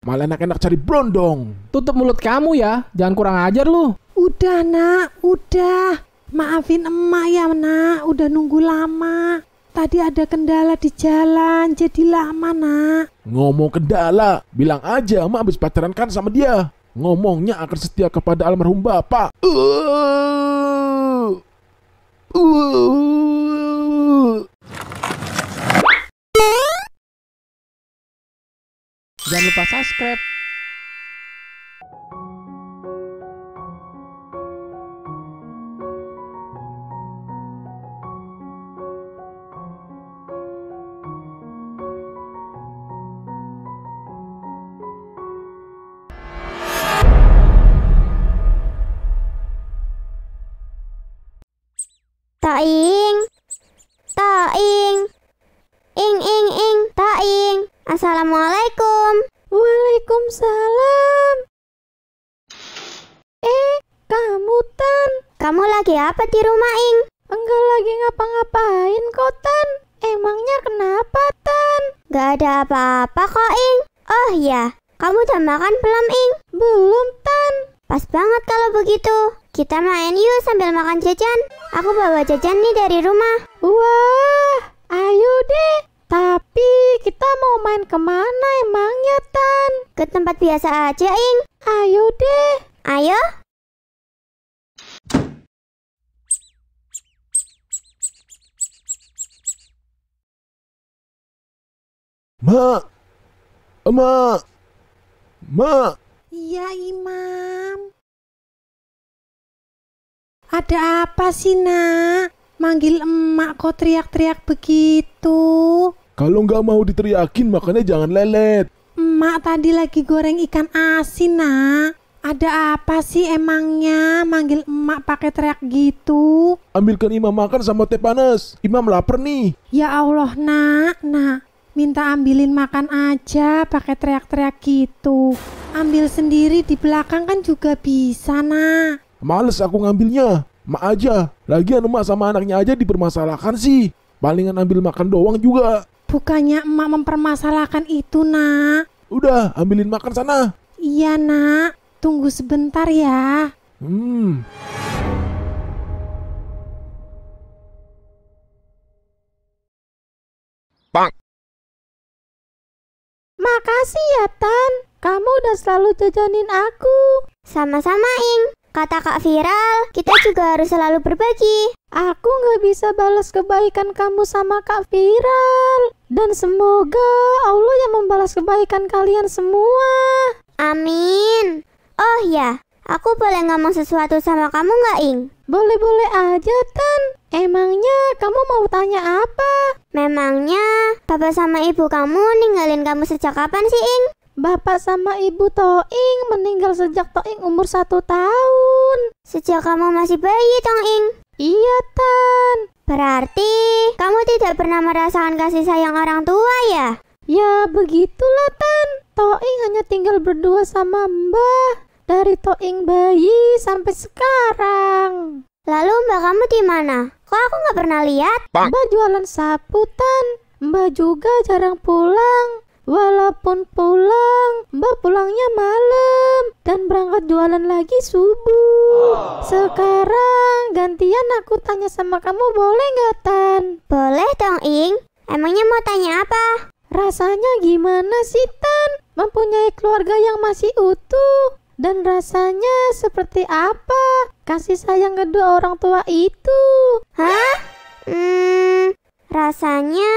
Malah enak-enak cari brondong. Tutup mulut kamu ya, jangan kurang ajar lu. Udah nak, udah. Maafin emak ya nak, udah nunggu lama. Tadi ada kendala di jalan, jadi lama nak. Ngomong kendala, bilang aja emak habis pacaran kan sama dia. Ngomongnya akan setia kepada almarhum bapak. Jangan lupa subscribe. Taing, Taing, ing, Taing. Assalamualaikum. Waalaikumsalam. Kamu Tan? Kamu lagi apa di rumah, Ing? Enggak lagi ngapa-ngapain kok Tan. Emangnya kenapa Tan? Gak ada apa-apa kok, Ing. Oh ya, kamu udah makan belum, Ing? Belum Tan. Pas banget kalau begitu. Kita main yuk sambil makan jajan. Aku bawa jajan nih dari rumah. Wah, ayo deh. Tapi kita mau main kemana emangnya Tan? Ke tempat biasa aja, Ing. Ayo deh. Ayo. Mak. Iya Imam. Ada apa sih nak? Manggil emak kok teriak-teriak begitu? Kalau nggak mau diteriakin makanya jangan lelet. Emak tadi lagi goreng ikan asin nak. Ada apa sih emangnya manggil emak pakai teriak gitu? Ambilkan Imam makan sama teh panas. Imam lapar nih. Ya Allah nak. Minta ambilin makan aja pakai teriak-teriak gitu. Ambil sendiri di belakang kan juga bisa nak. Males aku ngambilnya. Mak aja. Lagian emak sama anaknya aja dipermasalahkan sih. Palingan ambil makan doang juga. Bukannya emak mempermasalahkan itu nak. Udah, ambilin makan sana. Iya nak. Tunggu sebentar ya. Bang. Makasih ya Tan. Kamu udah selalu jajanin aku. Sama-sama, Ing. Kata Kak Viral, kita juga harus selalu berbagi. Aku gak bisa balas kebaikan kamu sama Kak Viral. Dan semoga Allah yang membalas kebaikan kalian semua. Amin. Oh ya, aku boleh ngomong sesuatu sama kamu gak, Ing? Boleh-boleh aja Tan. Emangnya kamu mau tanya apa? Memangnya bapak sama ibu kamu ninggalin kamu sejak kapan sih, Ing? Bapak sama ibu Toing meninggal sejak Toing umur 1 tahun. Sejak kamu masih bayi dong, Ing? Iya Tan. Berarti kamu tidak pernah merasakan kasih sayang orang tua ya? Ya begitulah Tan. Toing hanya tinggal berdua sama Mbah. Dari Toing bayi sampai sekarang. Lalu mbak kamu di mana? Kok aku nggak pernah lihat? Mbah jualan sapu Tan. Mbah juga jarang pulang. Walaupun pulang, Mbah pulangnya malam dan berangkat jualan lagi subuh. Sekarang gantian aku tanya sama kamu, boleh nggak Tan? Boleh dong, Ing. Emangnya mau tanya apa? Rasanya gimana sih Tan? Mempunyai keluarga yang masih utuh. Dan rasanya seperti apa kasih sayang kedua orang tua itu? Hah? Rasanya...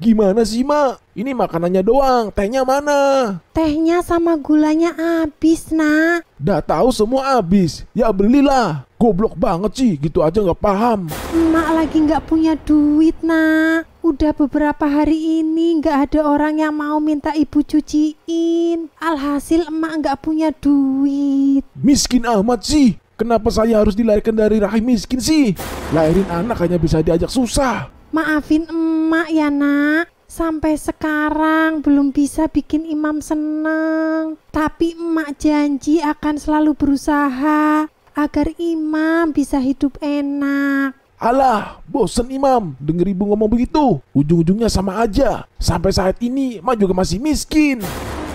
Gimana sih, Mak? Ini makanannya doang, tehnya mana? Tehnya sama gulanya habis, nak. Dah tahu semua habis. Ya belilah. Goblok banget sih, gitu aja nggak paham. Emak lagi nggak punya duit, nak. Udah beberapa hari ini nggak ada orang yang mau minta ibu cuciin. Alhasil emak nggak punya duit. Miskin amat sih. Kenapa saya harus dilahirkan dari rahim miskin sih? Lahirin anak hanya bisa diajak susah. Maafin emak ya nak. Sampai sekarang belum bisa bikin Imam seneng. Tapi emak janji akan selalu berusaha agar Imam bisa hidup enak. Alah, bosen Imam denger ibu ngomong begitu. Ujung-ujungnya sama aja. Sampai saat ini emak juga masih miskin.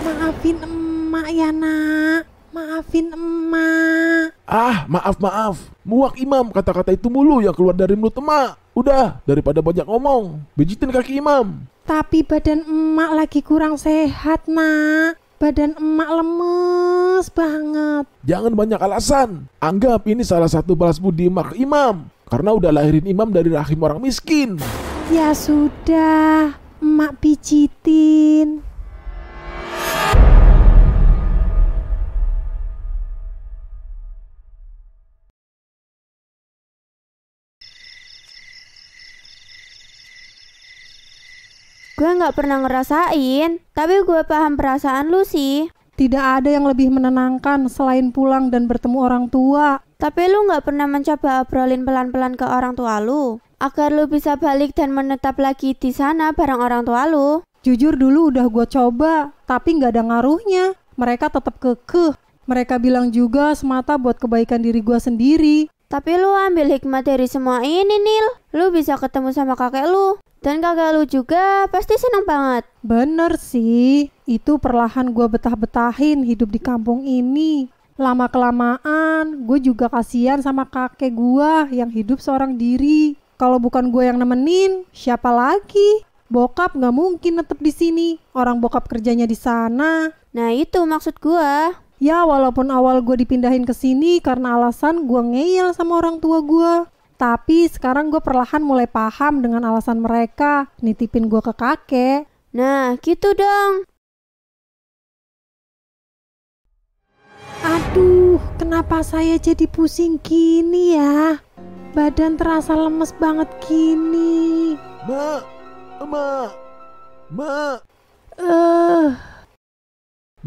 Maafin emak ya nak. Maafin emak. Ah, maaf. Muak Imam kata-kata itu mulu yang keluar dari mulut emak. Udah, daripada banyak ngomong, pijitin kaki Imam. Tapi badan emak lagi kurang sehat nak. Badan emak lemes banget. Jangan banyak alasan. Anggap ini salah satu balas budi emak ke Imam. Karena udah lahirin Imam dari rahim orang miskin. Ya sudah, emak pijitin. Gue nggak pernah ngerasain, tapi gue paham perasaan lu sih. Tidak ada yang lebih menenangkan selain pulang dan bertemu orang tua. Tapi lu nggak pernah mencoba obrolin pelan-pelan ke orang tua lu, agar lu bisa balik dan menetap lagi di sana bareng orang tua lu. Jujur dulu udah gue coba, tapi nggak ada ngaruhnya. Mereka tetap kekeh. Mereka bilang juga semata buat kebaikan diri gue sendiri. Tapi lu ambil hikmah dari semua ini, Nil. Lu bisa ketemu sama kakek lu. Dan kakek lu juga pasti seneng banget. Bener sih, itu perlahan gue betah-betahin hidup di kampung ini. Lama-kelamaan, gue juga kasihan sama kakek gue yang hidup seorang diri. Kalau bukan gue yang nemenin, siapa lagi? Bokap nggak mungkin tetap di sini. Orang bokap kerjanya di sana. Nah itu maksud gue. Ya walaupun awal gue dipindahin ke sini karena alasan gue ngeyel sama orang tua gue. Tapi sekarang gue perlahan mulai paham dengan alasan mereka nitipin gue ke kakek. Nah gitu dong. Aduh, kenapa saya jadi pusing gini ya? Badan terasa lemes banget gini. Mak.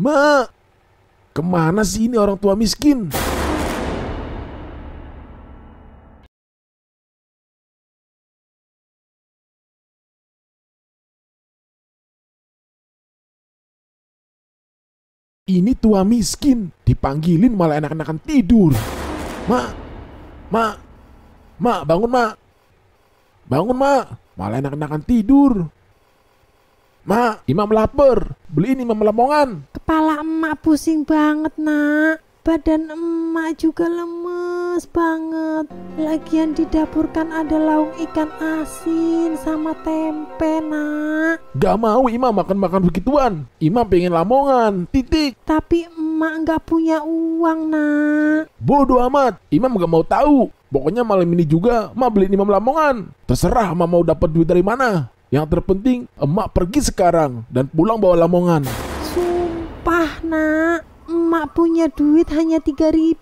Mak. Kemana sih ini orang tua miskin? Ini tua miskin, dipanggilin malah enak-enakan tidur. Mak, bangun mak, malah enak-enakan tidur. Mak, Imam lapar, beliin Imam lamongan. Kepala emak pusing banget nak. Badan emak juga lemes banget. Lagian di dapur kan ada lauk ikan asin sama tempe nak. Gak mau Imam makan begituan. Imam pengen lamongan, titik. Tapi emak gak punya uang nak. Bodoh amat, Imam gak mau tahu. Pokoknya malam ini juga emak beliin Imam lamongan. Terserah emak mau dapat duit dari mana. Yang terpenting emak pergi sekarang dan pulang bawa lamongan. Sumpah nak, emak punya duit hanya 3.000.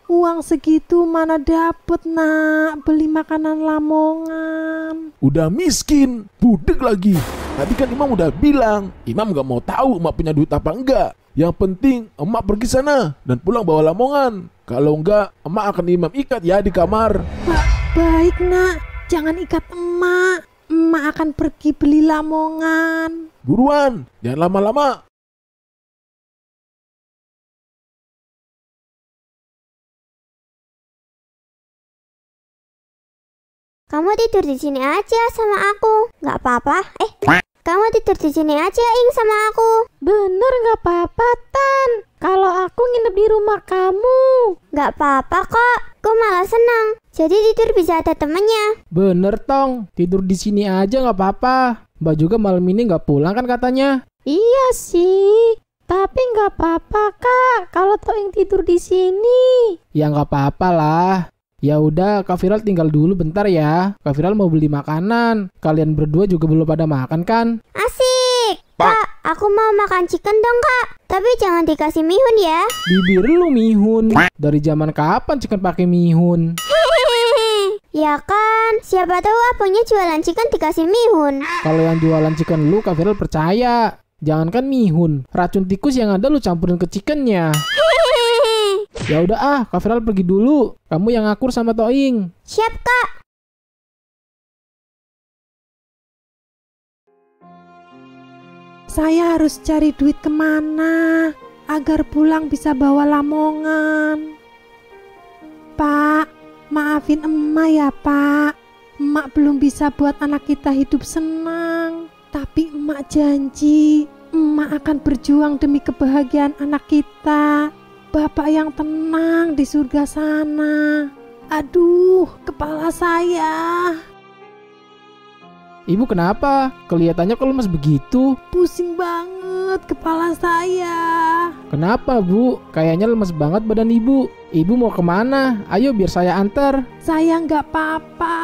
Uang segitu mana dapet nak beli makanan lamongan. Udah miskin, budek lagi. Tadi kan Imam udah bilang, Imam gak mau tahu emak punya duit apa enggak. Yang penting emak pergi sana dan pulang bawa lamongan. Kalau enggak, emak akan Imam ikat ya di kamar. Baik nak, jangan ikat emak. Emak akan pergi beli lamongan. Buruan, jangan lama-lama. Kamu tidur di sini aja sama aku. Nggak apa-apa. Kamu tidur di sini aja, Ing, sama aku. Bener gak apa-apa, Tan. Kalau aku nginep di rumah kamu. Nggak apa-apa kok. Aku malah senang. Jadi tidur bisa ada temennya. Bener Tong, tidur di sini aja nggak apa-apa. Mbak juga malam ini nggak pulang kan katanya? Iya sih. Tapi gak apa-apa, Kak. Kalau Toing tidur di sini. Ya nggak apa-apa lah. Ya udah, Kak Viral tinggal dulu bentar ya. Kak Viral mau beli makanan. Kalian berdua juga belum pada makan kan? Asik. Kak, aku mau makan chicken dong, Kak. Tapi jangan dikasih mihun ya. Bibir lu mihun. Dari zaman kapan chicken pakai mihun? Ya kan, siapa tahu abangnya jualan chicken dikasih mihun. Kalau yang jualan chicken lu, Kak Viral percaya. Jangankan mihun, racun tikus yang ada lu campurin ke chickennya. Ya udah ah, Kak Viral pergi dulu. Kamu yang akur sama Toing. Siap, Kak. Saya harus cari duit kemana agar pulang bisa bawa lamongan. Pak, Maafin emak ya Pak. Emak belum bisa buat anak kita hidup senang. Tapi emak janji, emak akan berjuang demi kebahagiaan anak kita. Bapak yang tenang di surga sana. Aduh, kepala saya. Ibu kenapa? Kelihatannya kok lemas begitu. Pusing banget kepala saya. Kenapa Bu? Kayaknya lemas banget badan ibu. Ibu mau kemana? Ayo biar saya antar. Saya nggak apa-apa.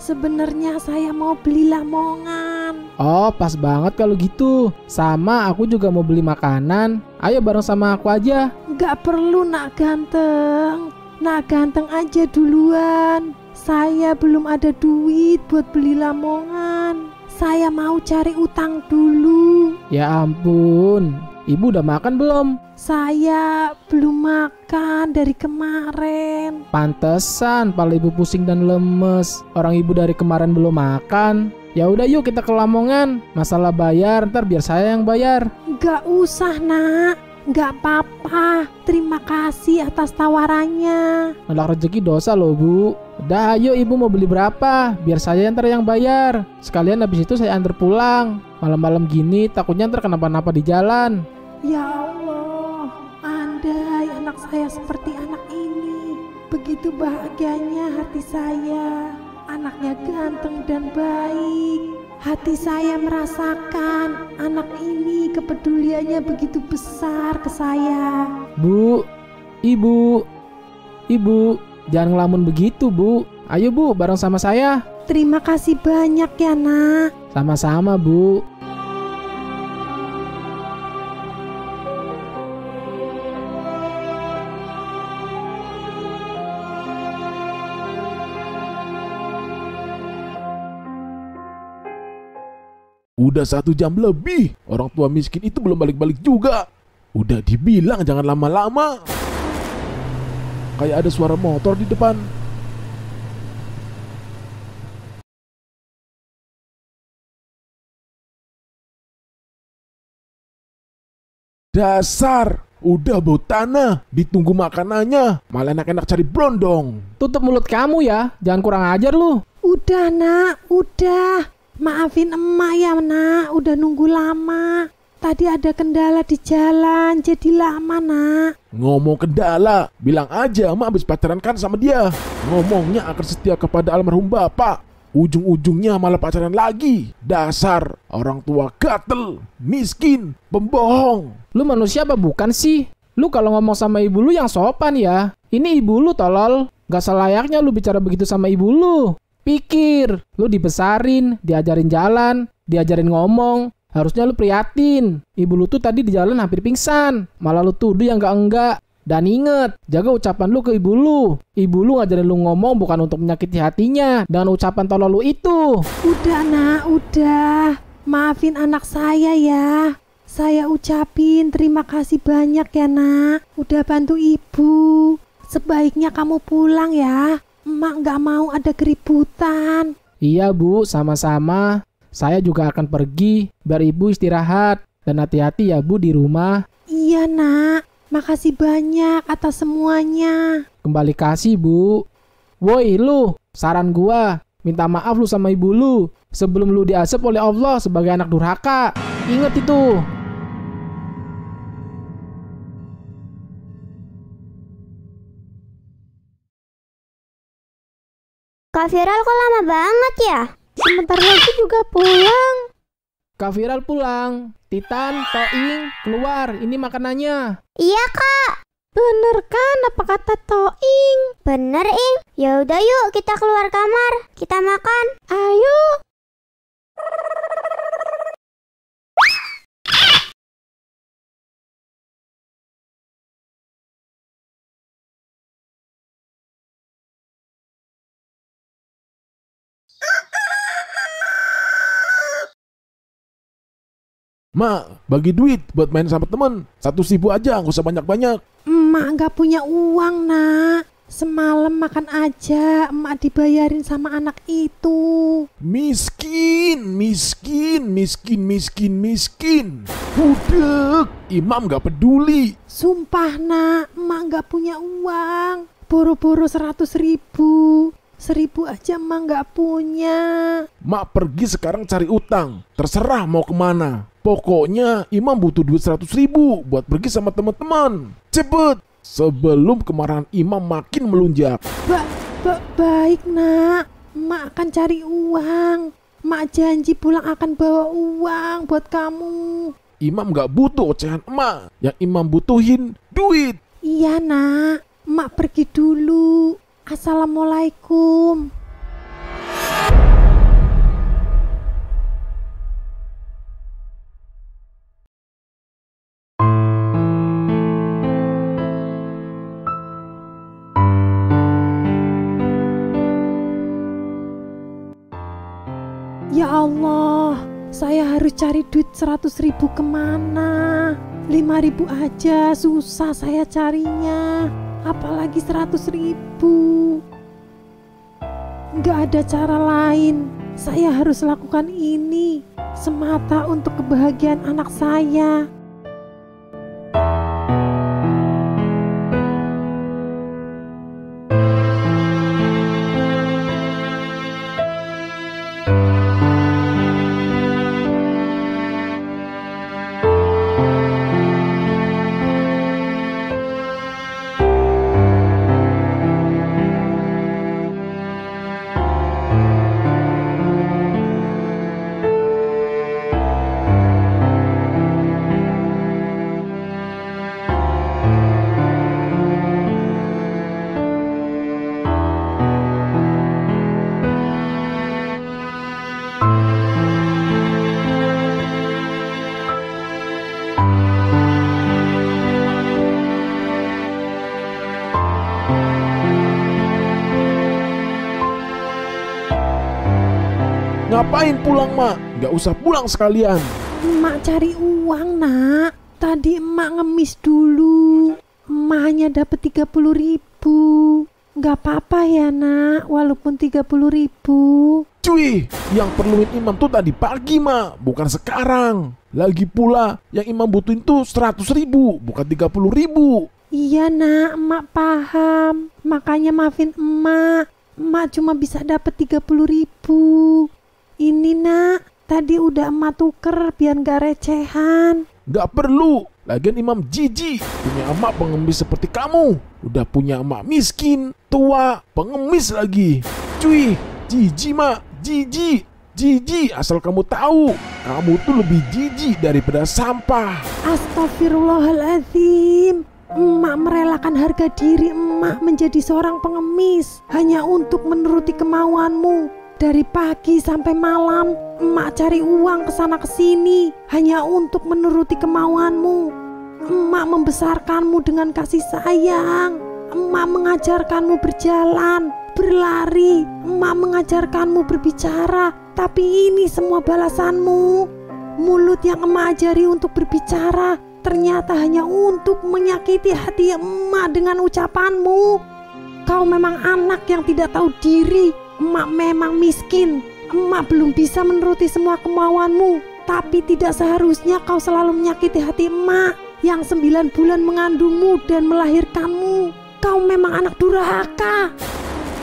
Sebenarnya saya mau beli lamongan. Oh pas banget kalau gitu. Sama aku juga mau beli makanan. Ayo bareng sama aku aja. Nggak perlu nak ganteng. Nak ganteng aja duluan. Saya belum ada duit buat beli lamongan. Saya mau cari utang dulu. Ya ampun. Ibu udah makan belum? Saya belum makan dari kemarin. Pantesan pala ibu pusing dan lemes. Orang ibu dari kemarin belum makan. Ya udah yuk kita ke Lamongan. Masalah bayar ntar biar saya yang bayar. Nggak usah nak. Nggak apa-apa. Terima kasih atas tawarannya. Nolak rezeki dosa loh Bu. Udah ayo ibu mau beli berapa? Biar saya ntar yang bayar. Sekalian habis itu saya antar pulang. Malam-malam gini takutnya ntar kenapa-napa di jalan. Ya Allah, andai anak saya seperti anak ini. Begitu bahagianya hati saya. Anaknya ganteng dan baik. Hati saya merasakan anak ini kepeduliannya begitu besar ke saya. Bu, Ibu, jangan ngelamun begitu Bu. Ayo Bu, bareng sama saya. Terima kasih banyak ya nak. Sama-sama Bu. Udah 1 jam lebih, orang tua miskin itu belum balik-balik juga. Udah dibilang jangan lama-lama. Kayak ada suara motor di depan. Dasar, udah bau tanah, ditunggu makanannya, malah enak-enak cari brondong. Tutup mulut kamu ya, jangan kurang ajar lu. Udah nak, udah. Maafin emak ya nak, udah nunggu lama. Tadi ada kendala di jalan, jadi lama nak. Ngomong kendala, bilang aja emak habis pacaran kan sama dia. Ngomongnya akan setia kepada almarhum bapak. Ujung-ujungnya malah pacaran lagi. Dasar orang tua gatel, miskin, pembohong. Lu manusia apa bukan sih? Lu kalau ngomong sama ibu lu yang sopan ya. Ini ibu lu tolol. Gak selayaknya lu bicara begitu sama ibu lu. Pikir, lu dibesarin, diajarin jalan, diajarin ngomong. Harusnya lu prihatin. Ibu lu tuh tadi di jalan hampir pingsan. Malah lu tuduh yang enggak. Dan inget, jaga ucapan lu ke ibu lu. Ibu lu ngajarin lu ngomong bukan untuk menyakiti hatinya. Dengan ucapan tolol lu itu. Udah nak, udah. Maafin anak saya ya. Saya ucapin terima kasih banyak ya nak. Udah bantu ibu. Sebaiknya kamu pulang ya. Emak gak mau ada keributan. Iya Bu, sama-sama. Saya juga akan pergi biar ibu istirahat. Dan hati-hati ya Bu di rumah. Iya nak, makasih banyak atas semuanya. Kembali kasih Bu. Woi lu, saran gua, minta maaf lu sama ibu lu sebelum lu diazab oleh Allah sebagai anak durhaka. Ingat itu. Kak Viral kok lama banget ya? Sebentar lagi juga pulang. Kak Viral pulang. Titan, Toing, keluar. Ini makanannya. Iya Kak. Bener kan apa kata Toing? Bener Ing. Ya udah yuk kita keluar kamar. Kita makan. Ayo. Mak, bagi duit buat main sama temen. 1.000 aja, gak usah banyak-banyak. Emak gak punya uang nak. Semalam makan aja, emak dibayarin sama anak itu. Miskin. Budek, imam gak peduli. Sumpah nak, emak gak punya uang. boro-boro 100.000. 1.000 aja emak nggak punya. Mak pergi sekarang cari utang. Terserah mau kemana. Pokoknya Imam butuh duit 100.000 buat pergi sama teman-teman. Cepet, sebelum kemarahan Imam makin melunjak. Baik nak, emak akan cari uang. Emak janji pulang akan bawa uang buat kamu. Imam gak butuh ocehan emak. Yang Imam butuhin duit. Iya nak, emak pergi dulu. Assalamualaikum. Ya Allah, saya harus cari duit 100.000 kemana? 5.000 aja susah saya carinya, apalagi 100.000. Gak ada cara lain, saya harus lakukan ini semata untuk kebahagiaan anak saya. Ngapain pulang, Mak? Gak usah pulang sekalian. Emak cari uang nak. Tadi emak ngemis dulu. Emak hanya dapat 30.000. Gak apa-apa ya nak, walaupun 30.000. Cuy, yang perluin Imam tuh tadi pagi, Mak, bukan sekarang. Lagi pula yang Imam butuhin tuh 100.000, bukan 30.000. Iya nak, emak paham. Makanya maafin emak. Emak cuma bisa dapat 30.000. Ini nak, tadi udah emak tuker biar gak recehan. Gak perlu. Lagian Imam jijik punya emak pengemis seperti kamu. Udah punya emak miskin, tua, pengemis lagi. Cuy, jijik, Mak, jijik. Jijik, asal kamu tahu. Kamu tuh lebih jijik daripada sampah. Astagfirullahaladzim. Emak merelakan harga diri emak menjadi seorang pengemis hanya untuk menuruti kemauanmu. Dari pagi sampai malam emak cari uang kesana kesini hanya untuk menuruti kemauanmu. Emak membesarkanmu dengan kasih sayang. Emak mengajarkanmu berjalan, berlari. Emak mengajarkanmu berbicara. Tapi ini semua balasanmu. Mulut yang emak ajari untuk berbicara ternyata hanya untuk menyakiti hati emak dengan ucapanmu. Kau memang anak yang tidak tahu diri. Emak memang miskin. Emak belum bisa menuruti semua kemauanmu. Tapi tidak seharusnya kau selalu menyakiti hati emak yang 9 bulan mengandungmu dan melahirkanmu. Kau memang anak durhaka.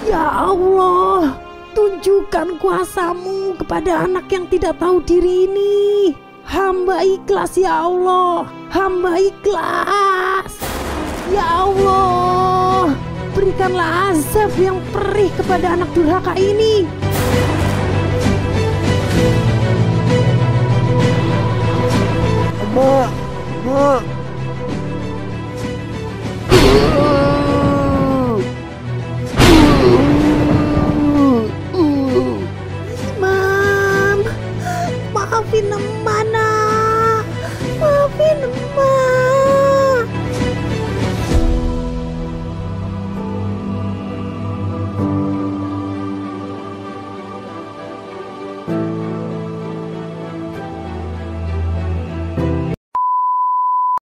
Ya Allah, tunjukkan kuasamu kepada anak yang tidak tahu diri ini. Hamba ikhlas ya Allah, hamba ikhlas. Ya Allah, berikanlah azab yang perih kepada anak durhaka ini.